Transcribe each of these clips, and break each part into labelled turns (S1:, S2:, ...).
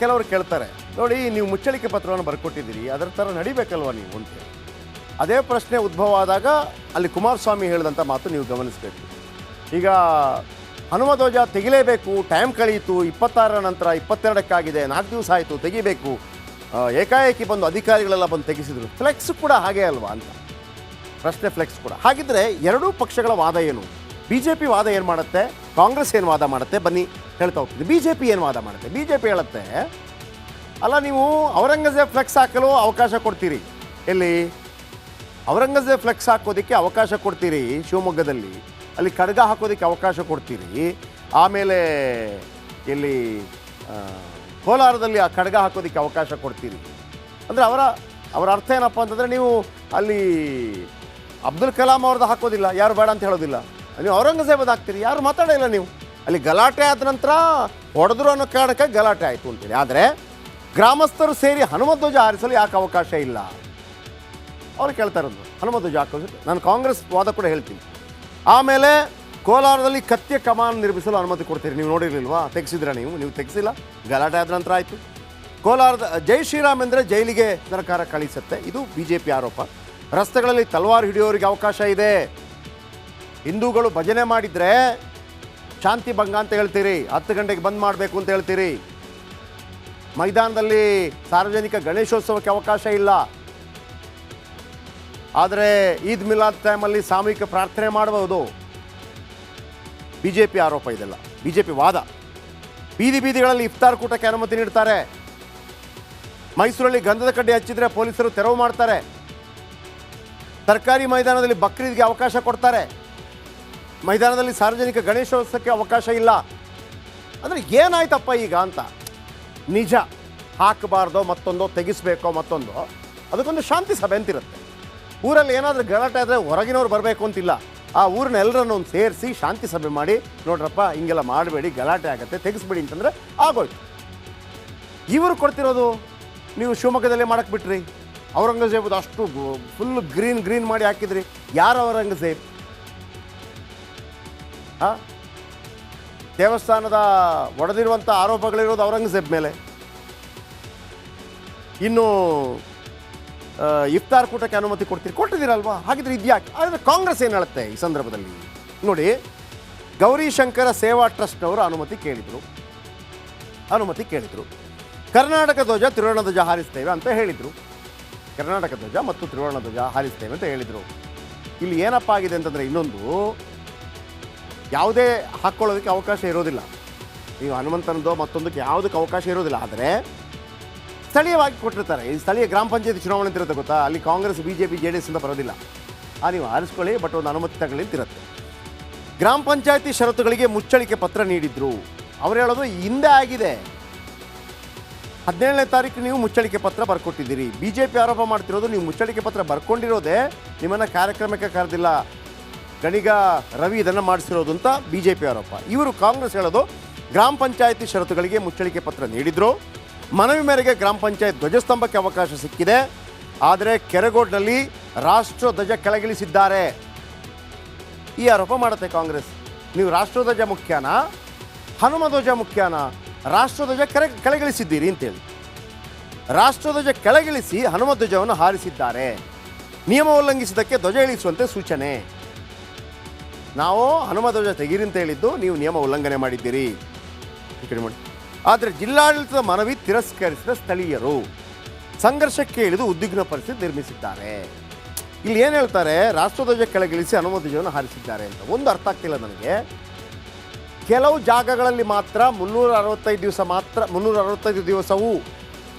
S1: ಕೆಲವರು ಕೇಳ್ತಾರೆ, ನೋಡಿ ನೀವು ಮುಚ್ಚಳಿಕೆ ಪತ್ರವನ್ನು ಬರ್ಕೊಟ್ಟಿದ್ದೀರಿ, ಅದರ ಥರ ನಡಿಬೇಕಲ್ವ ನೀವು ಅಂತೇಳಿ. ಅದೇ ಪ್ರಶ್ನೆ ಉದ್ಭವ ಆದಾಗ ಅಲ್ಲಿ ಕುಮಾರಸ್ವಾಮಿ ಹೇಳಿದಂಥ ಮಾತು ನೀವು ಗಮನಿಸಬೇಕು. ಈಗ ಹನುಮಧ್ವಜ ತೆಗಿಲೇಬೇಕು, ಟೈಮ್ ಕಳೆಯಿತು, 26ರ ನಂತರ 22ಕ್ಕಾಗಿದೆ, 4 ದಿವಸ ಆಯಿತು, ತೆಗಿಬೇಕು, ಏಕಾಏಕಿ ಬಂದು ಅಧಿಕಾರಿಗಳೆಲ್ಲ ಬಂದು ತೆಗೆಸಿದ್ರು. ಫ್ಲೆಕ್ಸ್ ಕೂಡ ಹಾಗೆ ಅಲ್ವಾ ಅಂತ ಪ್ರಶ್ನೆ. ಫ್ಲೆಕ್ಸ್ ಕೂಡ ಹಾಗಿದ್ರೆ ಎರಡೂ ಪಕ್ಷಗಳ ವಾದ ಏನು? ಬಿ ಜೆ ಪಿ ವಾದ ಏನು ಮಾಡುತ್ತೆ, ಕಾಂಗ್ರೆಸ್ ಏನು ವಾದ ಮಾಡುತ್ತೆ, ಬನ್ನಿ ಹೇಳ್ತಾ ಹೋಗ್ತೀವಿ. ಬಿ ಜೆ ಪಿ ಏನು ವಾದ ಮಾಡುತ್ತೆ? ಬಿ ಜೆ ಪಿ ಹೇಳುತ್ತೆ, ಅಲ್ಲ ನೀವು ಔರಂಗಜೇಬ್ ಫ್ಲೆಕ್ಸ್ ಹಾಕಲು ಅವಕಾಶ ಕೊಡ್ತೀರಿ, ಎಲ್ಲಿ ಔರಂಗಜೇಬ್ ಫ್ಲೆಕ್ಸ್ ಹಾಕೋದಕ್ಕೆ ಅವಕಾಶ ಕೊಡ್ತೀರಿ ಶಿವಮೊಗ್ಗದಲ್ಲಿ, ಅಲ್ಲಿ ಖಡ್ಗ ಹಾಕೋದಕ್ಕೆ ಅವಕಾಶ ಕೊಡ್ತೀರಿ, ಆಮೇಲೆ ಇಲ್ಲಿ ಕೋಲಾರದಲ್ಲಿ ಆ ಖಡ್ಗ ಹಾಕೋದಕ್ಕೆ ಅವಕಾಶ ಕೊಡ್ತೀರಿ. ಅಂದರೆ ಅವರ ಅರ್ಥ ಏನಪ್ಪ ಅಂತಂದರೆ, ನೀವು ಅಲ್ಲಿ ಅಬ್ದುಲ್ ಕಲಾಂ ಅವ್ರದ್ದು ಹಾಕೋದಿಲ್ಲ, ಯಾರು ಬೇಡ ಅಂತ ಹೇಳೋದಿಲ್ಲ, ನೀವು ಔರಂಗಜೇಬದು ಹಾಕ್ತೀರಿ, ಯಾರು ಮಾತಾಡೋಲ್ಲ. ನೀವು ಅಲ್ಲಿ ಗಲಾಟೆ ಆದ ನಂತರ ಹೊಡೆದ್ರು ಅನ್ನೋ ಕಾರಣಕ್ಕೆ ಗಲಾಟೆ ಆಯಿತು ಅಂತೇಳಿ. ಆದರೆ ಗ್ರಾಮಸ್ಥರು ಸೇರಿ ಹನುಮಧ್ವಜ ಹಾರಿಸಲು ಯಾಕೆ ಅವಕಾಶ ಇಲ್ಲ ಅವ್ರು ಕೇಳ್ತಾ ಇರೋದು. ಹನುಮಧ್ವಜ ಹಾಕೋದು ನಾನು ಕಾಂಗ್ರೆಸ್ ವಾದ ಕೂಡ ಹೇಳ್ತೀನಿ. ಆಮೇಲೆ ಕೋಲಾರದಲ್ಲಿ ಕತ್ಯ ಕಮಾನ್ ನಿರ್ಮಿಸಲು ಅನುಮತಿ ಕೊಡ್ತೀರಿ, ನೀವು ನೋಡಿರಲಿಲ್ವಾ? ತೆಗೆಸಿದ್ರ ನೀವು ತೆಗೆಸಿಲ್ಲ, ಗಲಾಟೆ ಆದ ನಂತರ ಆಯಿತು. ಕೋಲಾರದ ಜೈ ಶ್ರೀರಾಮ್ ಅಂದರೆ ಜೈಲಿಗೆ ಸರ್ಕಾರ ಕಳಿಸುತ್ತೆ, ಇದು ಬಿ ಜೆ ಪಿ ಆರೋಪ. ರಸ್ತೆಗಳಲ್ಲಿ ತಲವಾರು ಹಿಡಿಯೋರಿಗೆ ಅವಕಾಶ ಇದೆ. ಹಿಂದೂಗಳು ಭಜನೆ ಮಾಡಿದರೆ ಶಾಂತಿ ಭಂಗ ಅಂತ ಹೇಳ್ತೀರಿ, 10 ಗಂಟೆಗೆ ಬಂದ್ ಮಾಡಬೇಕು ಅಂತ ಹೇಳ್ತೀರಿ. ಮೈದಾನದಲ್ಲಿ ಸಾರ್ವಜನಿಕ ಗಣೇಶೋತ್ಸವಕ್ಕೆ ಅವಕಾಶ ಇಲ್ಲ, ಆದರೆ ಈದ್ ಮಿಲಾದ್ ಟೈಮಲ್ಲಿ ಸಾಮೂಹಿಕ ಪ್ರಾರ್ಥನೆ ಮಾಡಬಹುದು. ಬಿ ಜೆ ಪಿ ಆರೋಪ ಇದೆಲ್ಲ, ಬಿ ಜೆ ಪಿ ವಾದ. ಬೀದಿಗಳಲ್ಲಿ ಇಫ್ತಾರ್ ಕೂಟಕ್ಕೆ ಅನುಮತಿ ನೀಡ್ತಾರೆ. ಮೈಸೂರಲ್ಲಿ ಗಂಧದ ಕಡ್ಡಿ ಹಚ್ಚಿದ್ರೆ ಪೊಲೀಸರು ತೆರವು ಮಾಡ್ತಾರೆ. ಸರ್ಕಾರಿ ಮೈದಾನದಲ್ಲಿ ಬಕ್ರೀದ್ಗೆ ಅವಕಾಶ ಕೊಡ್ತಾರೆ, ಮೈದಾನದಲ್ಲಿ ಸಾರ್ವಜನಿಕ ಗಣೇಶೋತ್ಸವಕ್ಕೆ ಅವಕಾಶ ಇಲ್ಲ. ಅಂದರೆ ಏನಾಯ್ತಪ್ಪ ಈಗ ಅಂತ. ನಿಜ, ಹಾಕಬಾರ್ದೋ ಮತ್ತೊಂದೋ, ತೆಗಿಸ್ಬೇಕೋ ಮತ್ತೊಂದೋ, ಅದಕ್ಕೊಂದು ಶಾಂತಿ ಸಭೆ ಅಂತಿರುತ್ತೆ. ಊರಲ್ಲಿ ಏನಾದರೂ ಗಲಾಟೆ ಆದರೆ ಹೊರಗಿನವ್ರು ಬರಬೇಕು ಅಂತಿಲ್ಲ, ಆ ಊರಿನ ಎಲ್ಲರನ್ನು ಒಂದು ಸೇರಿಸಿ ಶಾಂತಿ ಸಭೆ ಮಾಡಿ, ನೋಡ್ರಪ್ಪ ಹಿಂಗೆಲ್ಲ ಮಾಡಬೇಡಿ, ಗಲಾಟೆ ಆಗುತ್ತೆ, ತೆಗಿಸ್ಬೇಡಿ ಅಂತಂದರೆ ಆಗೋಯ್ತು. ಇವರು ಕೊಡ್ತಿರೋದು ನೀವು ಶಿವಮೊಗ್ಗದಲ್ಲೇ ಮಾಡಕ್ಕೆ ಬಿಟ್ರಿ. ಔರಂಗಜೇಬದು ಅಷ್ಟು ಫುಲ್ ಗ್ರೀನ್ ಮಾಡಿ ಹಾಕಿದ್ರಿ. ಯಾರು ಔರಂಗಜೇಬ್? ದೇವಸ್ಥಾನದ ಒಡೆದಿರುವಂಥ ಆರೋಪಗಳಿರೋದು ಔರಂಗಜೇಬ್ ಮೇಲೆ. ಇನ್ನು ಇಫ್ತಾರ್ ಕೂಟಕ್ಕೆ ಅನುಮತಿ ಕೊಟ್ಟಿದ್ದೀರಲ್ವಾ? ಹಾಗಿದ್ರೆ ಇದ್ಯಾಕೆ? ಆದರೆ ಕಾಂಗ್ರೆಸ್ ಏನು ಹೇಳುತ್ತೆ ಈ ಸಂದರ್ಭದಲ್ಲಿ ನೋಡಿ. ಗೌರಿಶಂಕರ ಸೇವಾ ಟ್ರಸ್ಟ್ನವರು ಅನುಮತಿ ಕೇಳಿದರು. ಕರ್ನಾಟಕ ಧ್ವಜ ತ್ರಿವರ್ಣ ಧ್ವಜ ಹಾರಿಸ್ತೇವೆ ಅಂತ ಹೇಳಿದರು. ಕರ್ನಾಟಕ ಧ್ವಜ ಮತ್ತು ತ್ರಿವರ್ಣ ಧ್ವಜ ಹಾರಿಸ್ತೇವೆ ಅಂತ ಹೇಳಿದರು. ಇಲ್ಲಿ ಏನಪ್ಪ ಆಗಿದೆ ಅಂತಂದರೆ, ಇನ್ನೊಂದು ಯಾವುದೇ ಹಾಕ್ಕೊಳ್ಳೋದಕ್ಕೆ ಅವಕಾಶ ಇರೋದಿಲ್ಲ. ನೀವು ಹನುಮಂತನದೋ ಮತ್ತೊಂದಕ್ಕೆ ಯಾವುದಕ್ಕೆ ಅವಕಾಶ ಇರೋದಿಲ್ಲ. ಆದರೆ ಸ್ಥಳೀಯವಾಗಿ ಕೊಟ್ಟಿರ್ತಾರೆ. ಈ ಸ್ಥಳೀಯ ಗ್ರಾಮ ಪಂಚಾಯತಿ ಚುನಾವಣೆ ಅಂತಿರುತ್ತೆ ಗೊತ್ತಾ, ಅಲ್ಲಿ ಕಾಂಗ್ರೆಸ್ BJP JDS ಅಂತ ಬರೋದಿಲ್ಲ. ನೀವು ಆರಿಸ್ಕೊಳ್ಳಿ, ಬಟ್ ಒಂದು ಅನುಮತಿ ತಗೊಳ್ಳಿ ಅಂತಿರುತ್ತೆ. ಗ್ರಾಮ ಪಂಚಾಯತಿ ಷರತ್ತುಗಳಿಗೆ ಮುಚ್ಚಳಿಕೆ ಪತ್ರ ನೀಡಿದ್ರು. ಅವ್ರು ಹೇಳೋದು ಹಿಂದೆ ಆಗಿದೆ. 17ನೇ ತಾರೀಕು ನೀವು ಮುಚ್ಚಳಿಕೆ ಪತ್ರ ಬರ್ಕೊಟ್ಟಿದ್ದೀರಿ. BJP ಆರೋಪ ಮಾಡ್ತಿರೋದು ನೀವು ಮುಚ್ಚಳಿಕೆ ಪತ್ರ ಬರ್ಕೊಂಡಿರೋದೇ ನಿಮ್ಮನ್ನು ಕಾರ್ಯಕ್ರಮಕ್ಕೆ ಕರೆದಿಲ್ಲ, ಗಣಿಗ ರವಿ ಇದನ್ನು ಮಾಡಿಸಿರೋದು ಅಂತ BJP ಆರೋಪ. ಇವರು ಕಾಂಗ್ರೆಸ್ ಹೇಳೋದು ಗ್ರಾಮ ಪಂಚಾಯತಿ ಷರತ್ತುಗಳಿಗೆ ಮುಚ್ಚಳಿಕೆ ಪತ್ರ ನೀಡಿದ್ರು, ಮನವಿ ಮೇರೆಗೆ ಗ್ರಾಮ ಪಂಚಾಯತ್ ಧ್ವಜಸ್ತಂಭಕ್ಕೆ ಅವಕಾಶ ಸಿಕ್ಕಿದೆ, ಆದರೆ ಕೆರಗೋಡ್ನಲ್ಲಿ ರಾಷ್ಟ್ರಧ್ವಜ ಕೆಳಗಿಳಿಸಿದ್ದಾರೆ. ಈ ಆರೋಪ ಮಾಡುತ್ತೆ ಕಾಂಗ್ರೆಸ್. ನೀವು ರಾಷ್ಟ್ರಧ್ವಜ ಮುಖ್ಯನಾ, ಹನುಮಧ್ವಜ ಮುಖ್ಯನಾ? ರಾಷ್ಟ್ರಧ್ವಜ ಕೆಳಗಿಳಿಸಿದ್ದೀರಿ ಅಂತೇಳಿ. ರಾಷ್ಟ್ರಧ್ವಜ ಕೆಳಗಿಳಿಸಿ ಹನುಮಧ್ವಜವನ್ನು ಹಾರಿಸಿದ್ದಾರೆ. ನಿಯಮ ಉಲ್ಲಂಘಿಸಿದ್ದಕ್ಕೆ ಧ್ವಜ ಇಳಿಸುವಂತೆ ಸೂಚನೆ. ನಾವು ಹನುಮಧ್ವಜ ತೆಗೀರಿ ಅಂತ ಹೇಳಿದ್ದು, ನೀವು ನಿಯಮ ಉಲ್ಲಂಘನೆ ಮಾಡಿದ್ದೀರಿ. ಆದರೆ ಜಿಲ್ಲಾಡಳಿತದ ಮನವಿ ತಿರಸ್ಕರಿಸಿದ ಸ್ಥಳೀಯರು ಸಂಘರ್ಷಕ್ಕೆ ಇಳಿದು ಉದ್ವಿಗ್ನ ಪರಿಸ್ಥಿತಿ ನಿರ್ಮಿಸಿದ್ದಾರೆ. ಇಲ್ಲಿ ಏನು ಹೇಳ್ತಾರೆ, ರಾಷ್ಟ್ರಧ್ವಜ ಕೆಳಗಿಳಿಸಿ ಹನುಮಧ್ವಜವನ್ನು ಹಾರಿಸಿದ್ದಾರೆ ಅಂತ. ಒಂದು ಅರ್ಥ ಆಗ್ತಿಲ್ಲ ನನಗೆ. ಕೆಲವು ಜಾಗಗಳಲ್ಲಿ ಮಾತ್ರ 365 ದಿವಸವೂ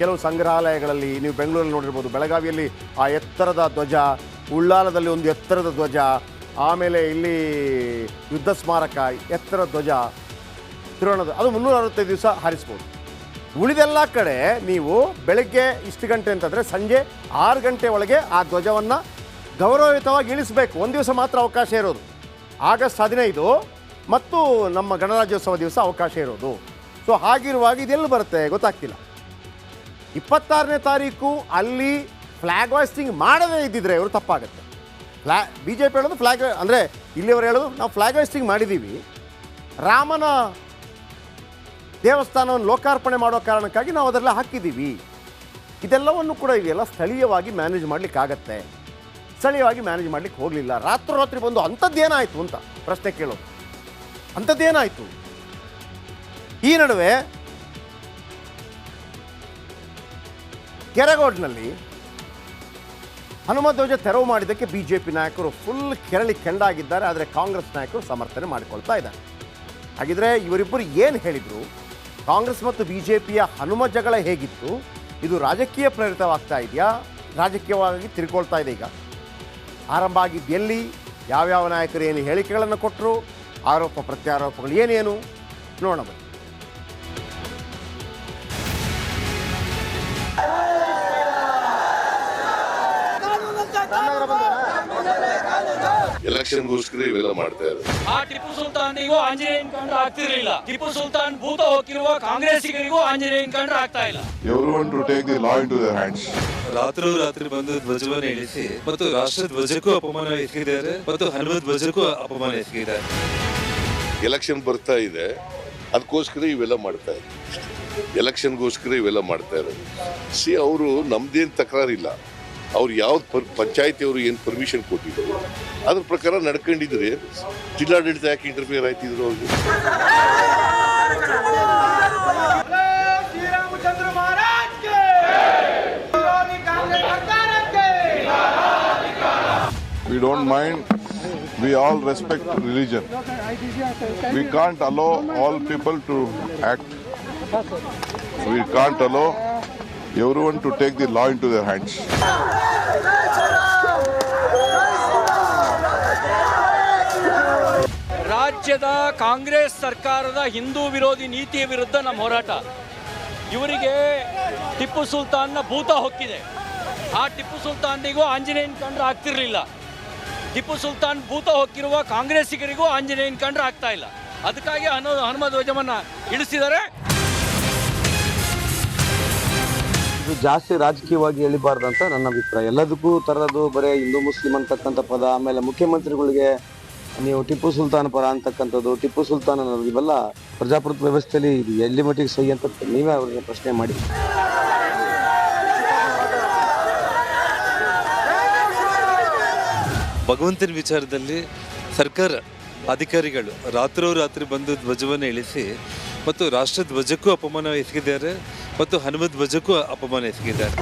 S1: ಕೆಲವು ಸಂಗ್ರಹಾಲಯಗಳಲ್ಲಿ, ನೀವು ಬೆಂಗಳೂರಲ್ಲಿ ನೋಡಿರ್ಬೋದು, ಬೆಳಗಾವಿಯಲ್ಲಿ ಆ ಎತ್ತರದ ಧ್ವಜ, ಉಳ್ಳಾಲದಲ್ಲಿ ಒಂದು ಎತ್ತರದ ಧ್ವಜ, ಆಮೇಲೆ ಇಲ್ಲಿ ಯುದ್ಧ ಸ್ಮಾರಕ ಎತ್ತರ ಧ್ವಜ ತ್ರಿವರ್ಣದ, ಅದು 365 ದಿವಸ ಹಾರಿಸ್ಬೋದು. ಉಳಿದೆಲ್ಲ ಕಡೆ ನೀವು ಬೆಳಗ್ಗೆ ಇಷ್ಟು ಗಂಟೆ ಅಂತಂದರೆ ಸಂಜೆ 6 ಗಂಟೆ ಒಳಗೆ ಆ ಧ್ವಜವನ್ನು ಗೌರವಯುತವಾಗಿ ಇಳಿಸಬೇಕು. ಒಂದು ದಿವಸ ಮಾತ್ರ ಅವಕಾಶ ಇರೋದು, ಆಗಸ್ಟ್ 15 ಮತ್ತು ನಮ್ಮ ಗಣರಾಜ್ಯೋತ್ಸವ ದಿವಸ ಅವಕಾಶ ಇರೋದು. ಸೊ ಹಾಗಿರುವಾಗ ಇದೆಲ್ಲ ಬರುತ್ತೆ ಗೊತ್ತಾಗ್ತಿಲ್ಲ. 26ನೇ ತಾರೀಕು ಅಲ್ಲಿ ಫ್ಲ್ಯಾಗ್ ಹಾಯ್ಸ್ಟಿಂಗ್ ಮಾಡದೇ ಇದ್ದಿದ್ರೆ ಇವರು ತಪ್ಪಾಗುತ್ತೆ. BJP ಹೇಳೋದು ಫ್ಲ್ಯಾಗ್, ಅಂದರೆ ಇಲ್ಲಿಯವರು ಹೇಳೋದು ನಾವು ಫ್ಲ್ಯಾಗ್ ಹಾಯ್ಸ್ಟಿಂಗ್ ಮಾಡಿದ್ದೀವಿ, ರಾಮನ ದೇವಸ್ಥಾನವನ್ನು ಲೋಕಾರ್ಪಣೆ ಮಾಡೋ ಕಾರಣಕ್ಕಾಗಿ ನಾವು ಅದೆಲ್ಲ ಹಾಕಿದ್ದೀವಿ. ಇದೆಲ್ಲವನ್ನು ಕೂಡ ಇದೆಲ್ಲ ಸ್ಥಳೀಯವಾಗಿ ಮ್ಯಾನೇಜ್ ಮಾಡಲಿಕ್ಕಾಗತ್ತೆ. ಸ್ಥಳೀಯವಾಗಿ ಮ್ಯಾನೇಜ್ ಮಾಡಲಿಕ್ಕೆ ಹೋಗಲಿಲ್ಲ. ರಾತ್ರೋರಾತ್ರಿ ಬಂದು ಅಂಥದ್ದೇನಾಯಿತು ಅಂತ ಪ್ರಶ್ನೆ ಕೇಳೋದು. ಅಂಥದ್ದೇನಾಯಿತು? ಈ ನಡುವೆ ಕೆರಗೋಡ್ನಲ್ಲಿ ಹನುಮಧ್ವಜ ತೆರವು ಮಾಡಿದ್ದಕ್ಕೆ BJP ನಾಯಕರು ಫುಲ್ ಕೆಂಡಾಗಿದ್ದಾರೆ. ಆದರೆ ಕಾಂಗ್ರೆಸ್ ನಾಯಕರು ಸಮರ್ಥನೆ ಮಾಡಿಕೊಳ್ತಾ ಇದ್ದಾರೆ. ಹಾಗಿದ್ರೆ ಇವರಿಬ್ಬರು ಏನು ಹೇಳಿದರು? ಕಾಂಗ್ರೆಸ್ ಮತ್ತು BJPಯ ಹನುಮ ಜಗಳ ಹೇಗಿತ್ತು? ಇದು ರಾಜಕೀಯ ಪ್ರೇರಿತವಾಗ್ತಾ ಇದೆಯಾ? ರಾಜಕೀಯವಾಗಿ ತಿರ್ಕೊಳ್ತಾ ಇದೆ. ಈಗ ಆರಂಭ ಆಗಿದ್ದು ಎಲ್ಲಿ? ಯಾವ್ಯಾವ ನಾಯಕರು ಏನು ಹೇಳಿಕೆಗಳನ್ನು ಕೊಟ್ಟರು? ಆರೋಪ ಪ್ರತ್ಯಾರೋಪಗಳು ಏನೇನು ನೋಡೋಣ ಬನ್ನಿ.
S2: ಎಲೆಕ್ಷನ್ಗೋಸ್ಕರ ಇವೆಲ್ಲ ಮಾಡ್ತಾ ಇದ್ದಾರೆ.
S3: ಆ ಟಿಪ್ಪು ಸುಲ್ತಾನಿಗೂ ಆಂಜನೇಯನ್ ಕಂಡ್ರೆ ಆಗ್ತಿರ್ಲಿಲ್ಲ. ಟಿಪ್ಪು ಸುಲ್ತಾನ್ ಭೂತ ಹೋಗಿರುವ ಕಾಂಗ್ರೆಸ್ಸಿಗರಿಗೂ ಆಂಜನೇಯನ್ ಕಂಡ್ರೆ ಆಗ್ತಾ ಇಲ್ಲ.
S2: Everyone want to take the law into their hands.
S4: ರಾತ್ರಿ ಬಂದು ಧ್ವಜವನ್ನು ಇಳಿಸಿ ಮತ್ತು ರಾಷ್ಟ್ರ ಧ್ವಜಕ್ಕೂ ಅಪಮಾನ ಎಸಗಿದ್ದಾರೆ ಮತ್ತು ಹನುಮ ಧ್ವಜಕ್ಕೂ ಅಪಮಾನ ಎಸಗಿದ್ದಾರೆ.
S2: ಎಲೆಕ್ಷನ್ ಬರ್ತಾ ಇದೆ, ಅದಕ್ಕೋಸ್ಕರ ಇವೆಲ್ಲ ಮಾಡ್ತಾ ಇದ್ದಾರೆ. ಎಲೆಕ್ಷನ್ಗೋಸ್ಕರ ಇವೆಲ್ಲ ಮಾಡ್ತಾ ಇರೋದು. ಅವರು ನಮ್ದೇನು ತಕರಾರಿಲ್ಲ. ಅವ್ರು ಯಾವ್ದು ಪಂಚಾಯತಿಯವರು ಏನು ಪರ್ಮಿಷನ್ ಕೊಟ್ಟಿದ್ರು ಅದ್ರ ಪ್ರಕಾರ ನಡ್ಕೊಂಡಿದ್ರೆ ಜಿಲ್ಲಾಡಳಿತ ಯಾಕೆ ಇಂಟರ್ಫಿಯರ್ ಆಯ್ತಿದ್ರು ಅವ್ರಿಗೆ?
S5: We don't mind. We all respect religion. We can't allow all people to act. We can't allow everyone to take the law into their hands.
S3: ರಾಜ್ಯದ ಕಾಂಗ್ರೆಸ್ ಸರ್ಕಾರದ ಹಿಂದೂ ವಿರೋಧಿ ನೀತಿಯ ವಿರುದ್ಧ ನಮ್ಮ ಹೋರಾಟ. ಇವರಿಗೆ ಟಿಪ್ಪು ಸುಲ್ತಾನ್ನ ಭೂತ ಹೊಕ್ಕಿದೆ. ಆ ಟಿಪ್ಪು ಸುಲ್ತಾನಿಗೂ ಆಂಜನೇಯನ್ ಕಂಡ್ರೆ ಆಗ್ತಿರ್ಲಿಲ್ಲ. ಟಿಪ್ಪು ಸುಲ್ತಾನ್ ಭೂತ ಹೊಕ್ಕಿರುವ ಕಾಂಗ್ರೆಸ್ಸಿಗರಿಗೂ ಆಂಜನೇಯನ್ ಕಂಡ್ರೆ ಆಗ್ತಾ ಇಲ್ಲ. ಅದಕ್ಕಾಗಿ ಹನುಮ ಧ್ವಜವನ್ನು ಇಳಿಸಿದ್ದಾರೆ.
S6: ಇದು ಜಾಸ್ತಿ ರಾಜಕೀಯವಾಗಿ ಎಳಿಬಾರ್ದಂತ ನನ್ನ ಅಭಿಪ್ರಾಯ. ಎಲ್ಲದಕ್ಕೂ ತರದು ಬರೀ ಹಿಂದೂ ಮುಸ್ಲಿಂ ಅಂತಕ್ಕಂಥ ಪದ, ಆಮೇಲೆ ಮುಖ್ಯಮಂತ್ರಿಗಳಿಗೆ ನೀವು ಟಿಪ್ಪು ಸುಲ್ತಾನ್ ಪರ ಅಂತಕ್ಕಂಥದ್ದು, ಟಿಪ್ಪು ಸುಲ್ತಾನ್ ಅನ್ನೋದು, ಇವೆಲ್ಲ ಪ್ರಜಾಪ್ರಭುತ್ವ ವ್ಯವಸ್ಥೆಯಲ್ಲಿ ಇದು ಎಲ್ಲಿ ಮಟ್ಟಿಗೆ ಸಹಿ ಅಂತ ನೀವೇ ಅವ್ರಿಗೆ ಪ್ರಶ್ನೆ ಮಾಡಿ.
S4: ಭಗವಂತನ ವಿಚಾರದಲ್ಲಿ ಸರ್ಕಾರ ಅಧಿಕಾರಿಗಳು ರಾತ್ರಿ ಬಂದು ಧ್ವಜವನ್ನು ಇಳಿಸಿ ಮತ್ತು ರಾಷ್ಟ್ರ ಧ್ವಜಕ್ಕೂ ಅಪಮಾನ ಎಸಗಿದ್ದಾರೆ ಮತ್ತು ಹನುಮ ಧ್ವಜಕ್ಕೂ ಅಪಮಾನ ಎಸಗಿದ್ದಾರೆ.